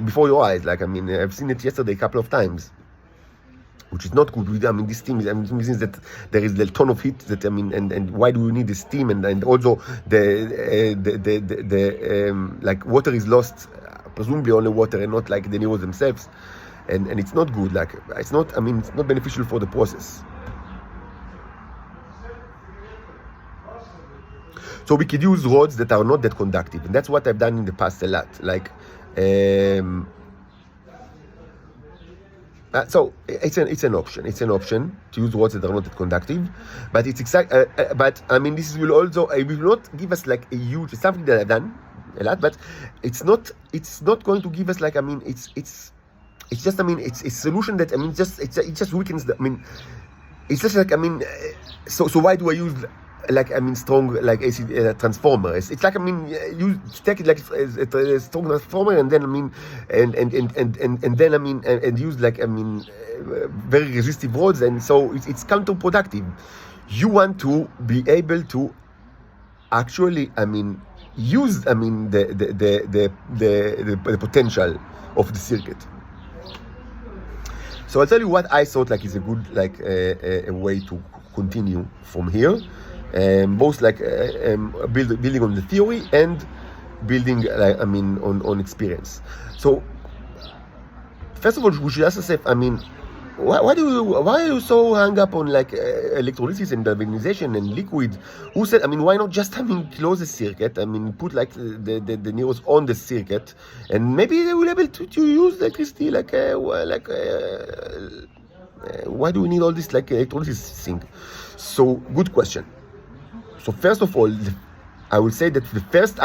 Before your eyes. I've seen it yesterday a couple of times, which is not good. This steam means that there is a ton of heat. And why do you need the steam? And also the water is lost, presumably only water and not the neos themselves. And it's not good. It's not beneficial for the process. So we could use rods that are not that conductive, and that's what I've done in the past a lot. So it's an option. It's an option to use rods that are not that conductive, but it's this will also it will not give us a huge. It's something that I've done a lot, but it's not going to give us it's just it's a solution that it just weakens the it's just so why do I use strong AC transformer? It's you take it a strong transformer, and then and then use very resistive rods, and so it's counterproductive. You want to be able to actually use the potential of the circuit. So I'll tell you what I thought like is a good like a way to continue from here, both like building on the theory and building like on experience. So first of all, we should ask ourselves, why are you so hung up on like electrolysis and galvanization and liquid? Who said? Why not just close the circuit? Put like the neurons on the circuit, and maybe they will be able to use electricity. Why do we need all this like electrolysis thing? So good question. So first of all, I will say that the first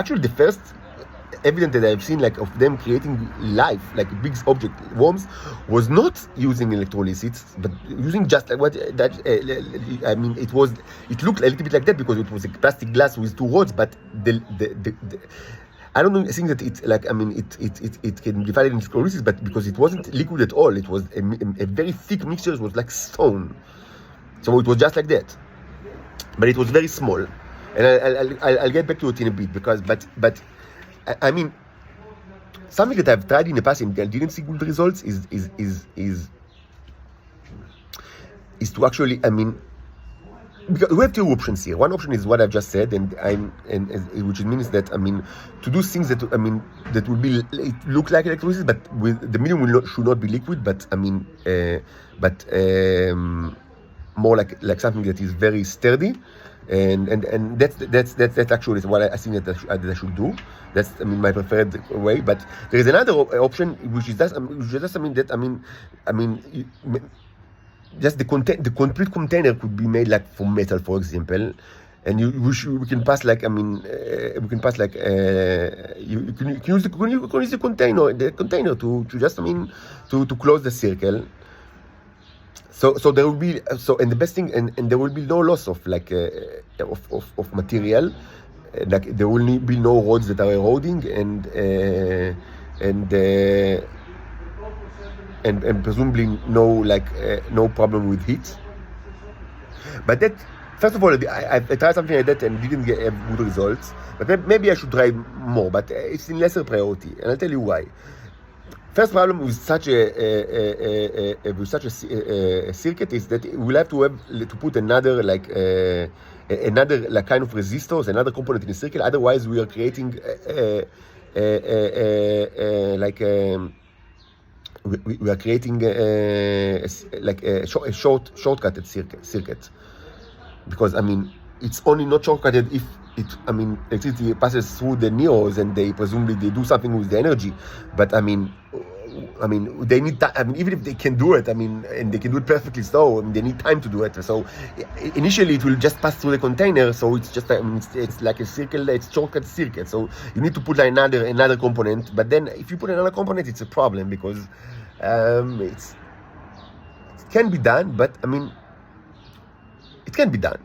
evidence that I've seen like of them creating life, like big object worms, was not using electrolysis, but using just like what that it looked a little bit like that because it was a plastic glass with two rods, but the I don't know. I think that it's like it can be divided into electrolysis, but because it wasn't liquid at all, it was a very thick mixture. It was like stone, so it was just like that, but it was very small, and I'll get back to it in a bit because something that I've tried in the past and I didn't see good results is to actually because we have two options here. One option is what I've just said, which means that to do things that that will be look like electrolysis, but with the medium should not be liquid, but more like something that is very sturdy. And that's actually what I think that I should do. That's my preferred way. But there is another option which is just just the complete container could be made like from metal, for example, and we can pass like you can use the container to just to close the circle. So there will be and the best thing and there will be no loss of like of material, like there will be no rods that are eroding and presumably no problem with heat. But that first of all, I tried something like that and didn't get good results. But maybe I should try more. But it's in lesser priority, and I'll tell you why. First problem with such a circuit is that we'll have to put another kind of resistors, another component in the circuit. Otherwise, we are creating we are creating a shortcutted circuit, because it's only not shortcutted if electricity passes through the neurons and they presumably do something with the energy, but they need time. Even if they can do it, and they can do it perfectly, so they need time to do it. So initially it will just pass through the container, so it's just it's like a circle, it's shortcut circuit. So you need to put another component, but then if you put another component, it's a problem because it can be done, but it can be done.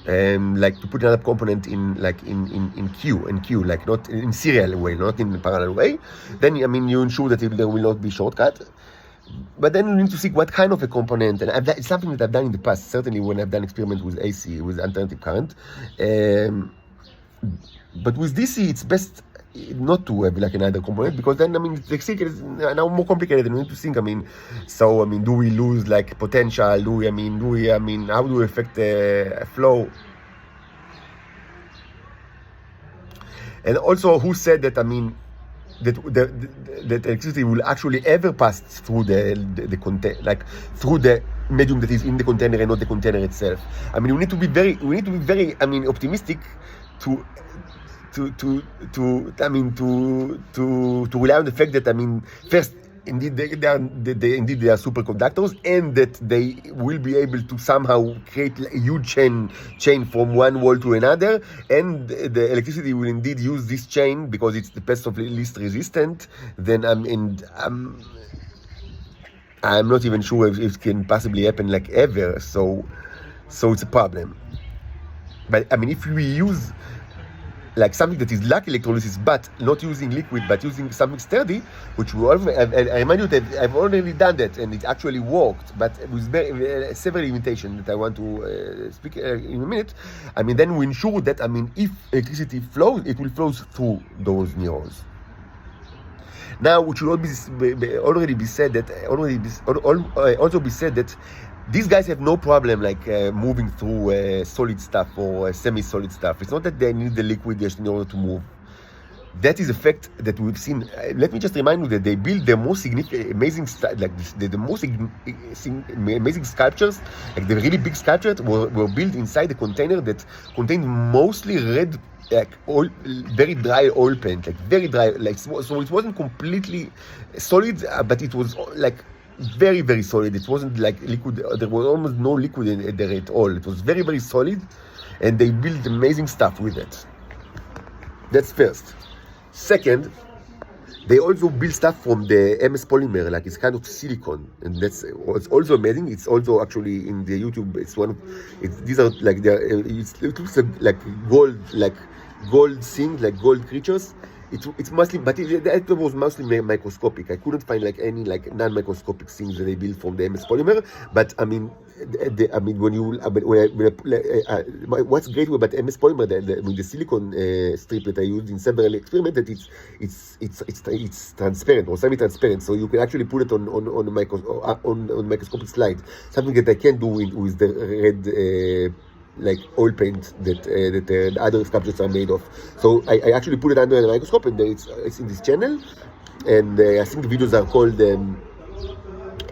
Like to put another component in queue, like not in serial way, not in parallel way. Then you ensure that there will not be shortcut. But then you need to see what kind of a component, and it's something that I've done in the past. Certainly when I've done experiments with AC, with alternative current. But with DC, it's best not to have like another component, because then the circuit is now more complicated and we need to think. Do we lose like potential? How do we affect the flow? And also, who said that that electricity will actually ever pass through the container, like through the medium that is in the container and not the container itself? We need to be very optimistic to rely on the fact that first, indeed they are superconductors, and that they will be able to somehow create a huge chain from one wall to another, and the electricity will indeed use this chain because it's the best of least resistant. Then I'm not even sure if it can possibly happen like ever. So it's a problem. But if we use like something that is like electrolysis, but not using liquid, but using something sturdy, which I remind you that I've already done that, and it actually worked, but with several limitations that I want to speak in a minute. Then we ensure that if electricity flows, it will flow through those neurons. Now, it should already be said that also be said that these guys have no problem like moving through solid stuff or semi-solid stuff. It's not that they need the liquid in order to move. That is a fact that we've seen. Let me just remind you that they build the most significant, amazing, the most amazing sculptures, like the really big sculptures, were built inside a container that contained mostly red, like oil, very dry oil paint, like very dry, like so it wasn't completely solid, but it was like very, very solid. It wasn't like liquid. There was almost no liquid in there at all. It was very, very solid, and they built amazing stuff with it. That's first. Second, they also build stuff from the MS Polymer, like it's kind of silicone, and that's what's also amazing. It's also actually in the YouTube. It's one of these are like it looks like gold things, like gold creatures. It's mostly, but it was mostly microscopic. I couldn't find like any like non-microscopic things that they built from the MS Polymer. But I mean, what's great about MS Polymer, the silicone strip that I used in several experiments, that it's transparent or semi-transparent, so you can actually put it on microscopic slide. Something that I can't do with the red. Like oil paint that the other sculptures are made of. So I actually put it under the microscope, and it's in this channel, and I think the videos are called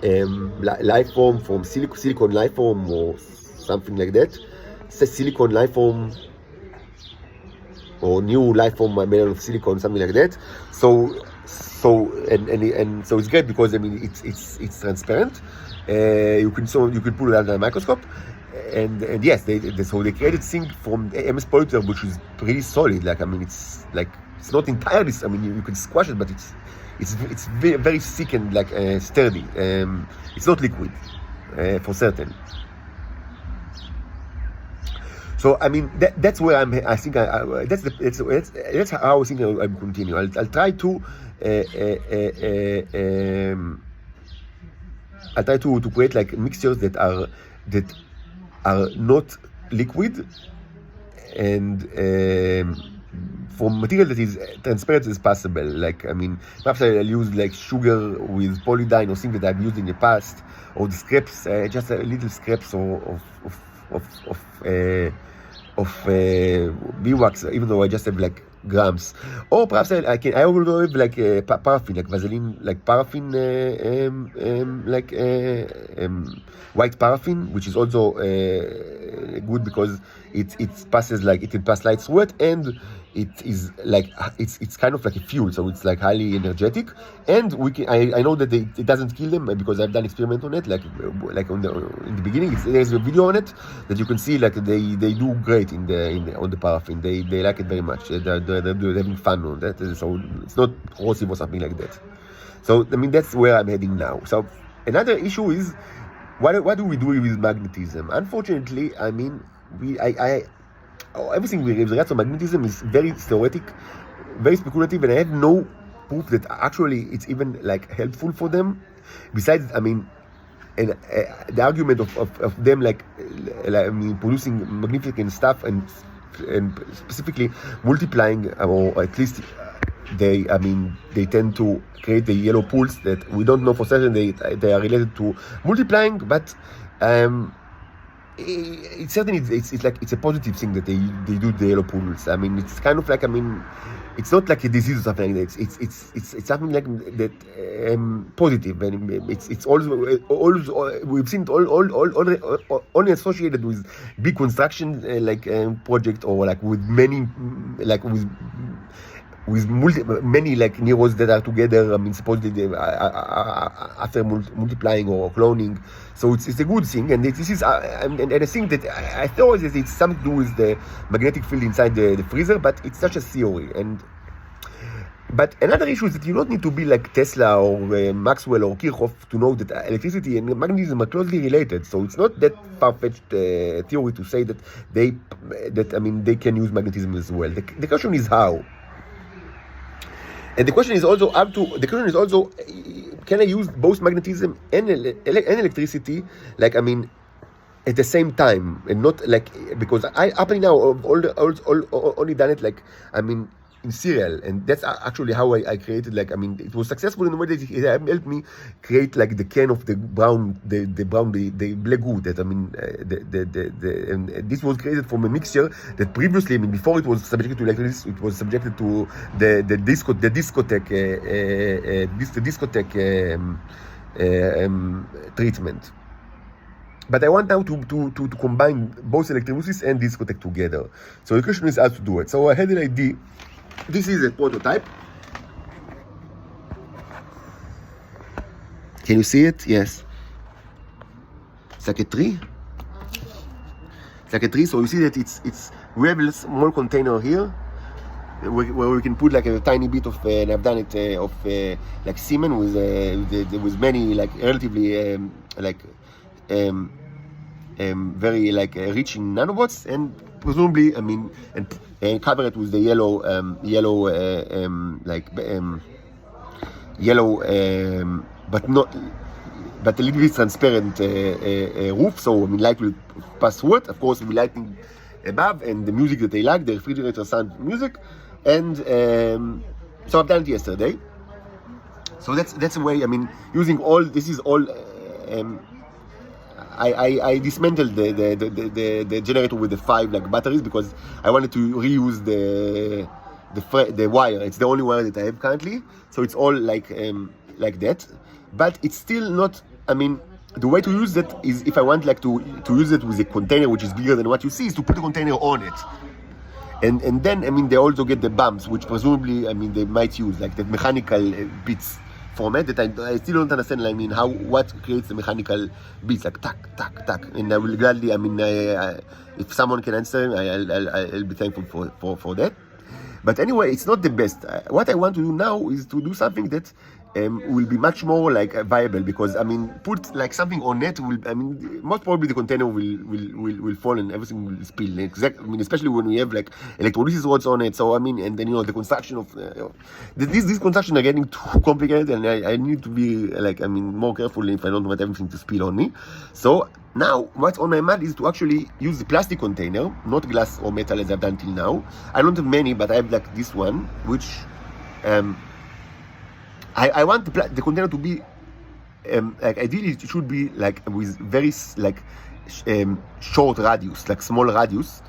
Lifeform from Silicon Lifeform or something like that. It says Silicon Lifeform or New Lifeform made out of silicon, something like that. So it's great because I mean it's transparent. You can put it under a microscope. And yes, so they created thing from MS Polymer, which is pretty solid. Like I mean, it's not entirely. I mean, you can squash it, but it's very, very thick and like sturdy. It's not liquid, for certain. So I mean, that's where I think that's how I think I'll continue. I'll try to create like mixtures that are not liquid, and from material that is transparent as possible. Like I mean, perhaps I'll use like sugar with polydyne or things that I've used in the past, or the scraps, just a little scraps of beeswax, even though I just have like grams. Or perhaps I will have like paraffin, like Vaseline, like paraffin, white paraffin, which is also good because it passes, like it can pass light through it, and it is like it's kind of like a fuel, so it's like highly energetic. And I know that it doesn't kill them because I've done experiment on it, like in the beginning. There's a video on it that you can see, like they do great on the paraffin. They like it very much. They're having fun on that, so it's not corrosive or something like that. So I mean, that's where I'm heading now. So another issue is what do we do with magnetism? Unfortunately, I mean, everything with regards to magnetism is very theoretic, very speculative, and I have no proof that actually it's even like helpful for them. Besides, I mean, and the argument of them like I mean, producing magnificent stuff and specifically multiplying, or at least they tend to create the yellow pools that we don't know for certain they are related to multiplying, but it's certainly it's a positive thing that they do the yellow pools. I mean, it's kind of like, I mean, it's not like a disease or something like that. It's something like that positive, and it's also we've seen it only associated with big construction project, or like with many many like neurons that are together. I mean, supposedly after multiplying or cloning, so it's a good thing. And this is and I think that I thought that it's something to do with the magnetic field inside the freezer, but it's such a theory. But another issue is that you don't need to be like Tesla or Maxwell or Kirchhoff to know that electricity and magnetism are closely related. So it's not that far-fetched theory to say that they can use magnetism as well. The question is how. And the question is also can I use both magnetism and electricity, like, I mean, at the same time, and not like, because I up until now I've only done it like, I mean, in serial, and that's actually how I created, like, I mean, it was successful in the way that it helped me create like the can of the brown, the black good, that I mean, and this was created from a mixture that previously, I mean, before it was subjected to electrolysis, it was subjected to the discotheque treatment. But I want now to combine both electrolysis and discotheque together. So the question is how to do it. So I had an idea. This is a prototype. Can you see it? Yes. It's like a tree. It's like a tree. So you see that we have a small container here where we can put like a tiny bit of, and I've done it of like semen with many like relatively very like rich in nanobots, and presumably, I mean, and cover it with the yellow but a little bit transparent roof. So I mean, light will pass through it. Of course, with lighting above and the music that they like, the refrigerator sound music, and so I've done it yesterday. So that's a way. I mean, using all this is all. I dismantled the generator with the 5 like batteries because I wanted to reuse the wire. It's the only wire that I have currently, so it's all like that. But it's still not. I mean, the way to use that is, if I want like to use it with a container which is bigger than what you see, is to put a container on it. And then, I mean, they also get the bumps, which presumably, I mean, they might use like the mechanical bits format that I still don't understand. I mean, what creates the mechanical beats, like tack, tack, tack. And I will gladly, I mean, if someone can answer, I'll be thankful for that. But anyway, it's not the best. What I want to do now is to do something that will be much more like viable, because I mean, put like something on it will, I mean, most probably the container will fall and everything will spill. I mean, especially when we have like electrolysis rods on it. So I mean, and then the construction of these construction are getting too complicated, and I need to be like, I mean, more careful if I don't want everything to spill on me. So now, what's on my mind is to actually use the plastic container, not glass or metal as I've done till now. I don't have many, but I have like this one, which I want the container to be like, ideally it should be like with very like short radius, like small radius.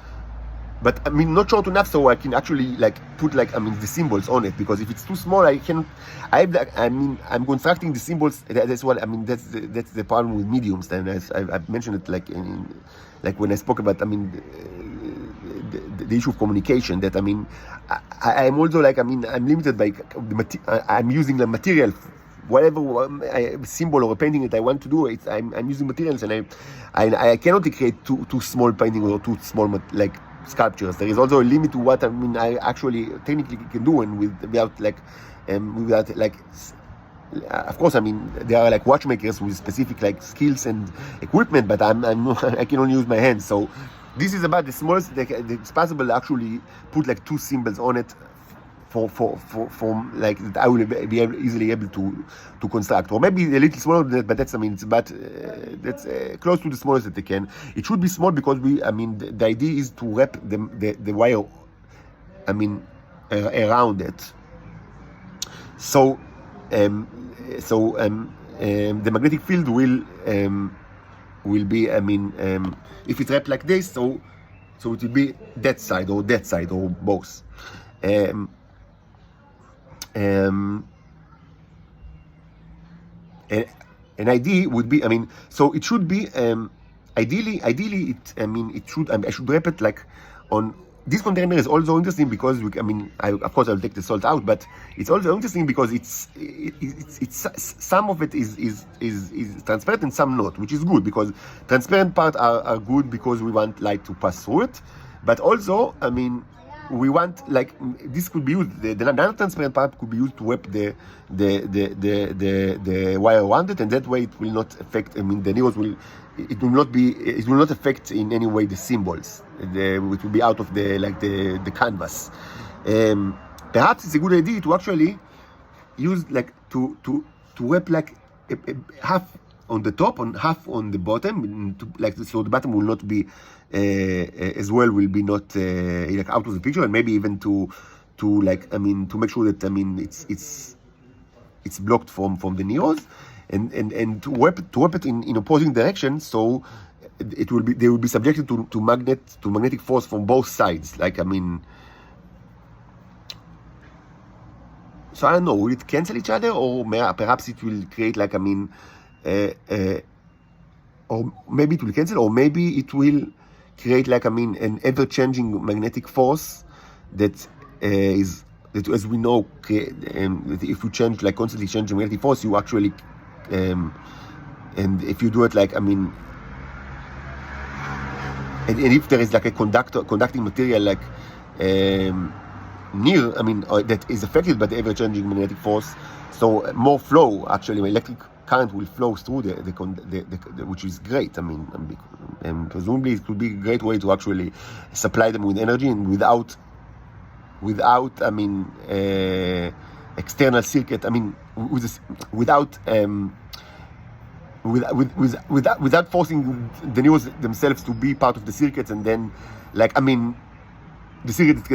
But I mean, not short enough so I can actually like put like, I mean, the symbols on it, because if it's too small, I have like, I mean, I'm constructing the symbols. That's what I mean. That's the problem with mediums. And I've mentioned it like like when I spoke about, I mean, the issue of communication. That I mean, I'm also like, I mean, I'm limited by I'm using the material. Whatever symbol or a painting that I want to do, I'm using materials, and I cannot create too small painting or too small like sculptures. There is also a limit to what I mean I actually technically can do, and without like of course, I mean, there are like watchmakers with specific like skills and equipment, but I can only use my hands. So this is about the smallest it's possible to actually put like 2 symbols on it for like that I will be easily able to construct, or maybe a little smaller than that, but that's, I mean, it's about that's close to the smallest that they can. It should be small because I mean, the idea is to wrap the wire, I mean, around it. So the magnetic field will be, I mean, if it's wrapped like this, so it will be that side or both. An idea would be, I mean, so it should be ideally it, I mean, it should, I should wrap it like on. This container is also interesting because I mean, of course I'll take the salt out, but it's also interesting because it's some of it is transparent and some not, which is good, because transparent part are good because we want light to pass through it, but also, I mean, we want like this could be used. The non-transparent part could be used to wrap the wire around it, and that way it will not affect. I mean, the needles will. It will not affect in any way the symbols. It will be out of the canvas. Perhaps it's a good idea to actually use like to wrap like a half on the top and half on the bottom, like so the bottom will not be as well, will be not like out of the picture, and maybe even to to like, I mean, to make sure that, I mean, it's blocked from the neos, and to wrap it in opposing direction, so they will be subjected to magnetic force from both sides. Like, I mean, so I don't know, will it cancel each other, or perhaps it will create, like, I mean, or maybe it will cancel, or maybe it will create, like, I mean, an ever-changing magnetic force that as we know, that if you change, like, constantly changing magnetic force, you actually, and if you do it, like, I mean, and if there is like a conducting material, like, near, I mean, that is affected by the ever-changing magnetic force, so more flow, actually, electric current will flow through which is great. I mean, and presumably it could be a great way to actually supply them with energy, and without, I mean, external circuit. I mean, without forcing the neos themselves to be part of the circuits, and then, like, I mean, the circuit,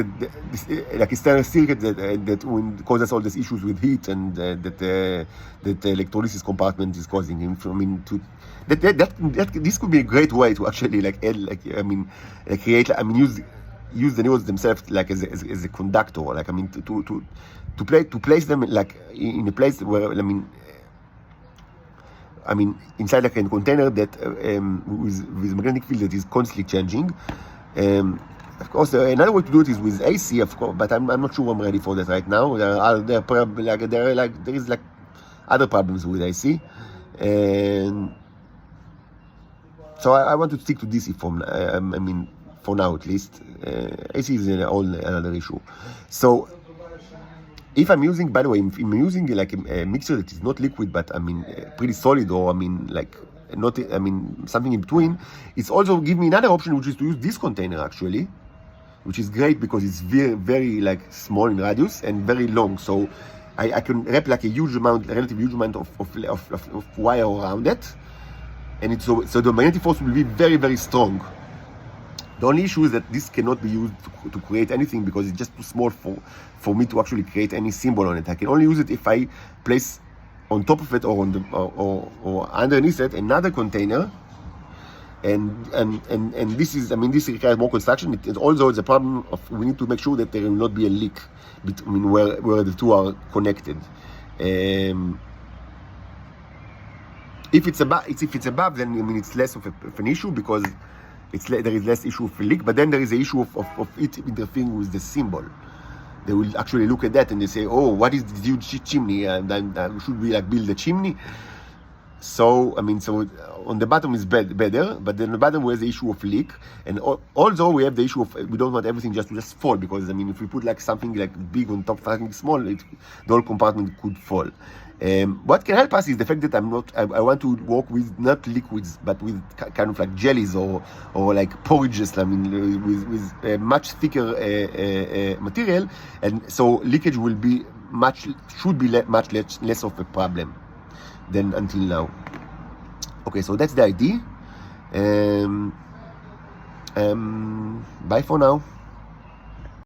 like external circuit that causes all these issues with heat, and that the electrolysis compartment is causing him. I mean, this could be a great way to actually, like, add, like, I mean, create, I mean, use the neos themselves, like, as a conductor. Like, I mean, to place them, like, in a place where, I mean, inside, like, a container that with magnetic field that is constantly changing. Of course, another way to do it is with AC, of course, but I'm not sure I'm ready for that right now. There is like other problems with AC, and so I want to stick to DC I mean, for now at least. AC is another issue. So if I'm using, by the way, if I'm using like a mixer that is not liquid, but I mean pretty solid, or I mean, like, not, I mean, something in between, it's also give me another option, which is to use this container actually, which is great because it's very, very, like, small in radius and very long. So I can wrap, like, a relatively huge amount of wire around it, and so the magnetic force will be very, very strong. The only issue is that this cannot be used to create anything, because it's just too small for me to actually create any symbol on it. I can only use it if I place on top of it, or on the or underneath it, another container. And this is, I mean, this requires more construction. Also, it's a problem of, we need to make sure that there will not be a leak between where the two are connected. If it's above, then, I mean, it's less of an issue, because there is less issue of a leak. But then there is the issue of it interfering with the symbol. They will actually look at that and they say, oh, what is this huge chimney? And then should we, like, build a chimney? So, I mean, so on the bottom is better, but then the bottom was the issue of leak, and also we have the issue of, we don't want everything just to fall, because, I mean, if we put, like, something like big on top of something small, the whole compartment could fall. What can help us is the fact that I want to work with not liquids, but with kind of like jellies or like porridges. I mean, with a much thicker material, and so leakage should be much less of a problem than until now. Okay, so that's the idea. Bye for now.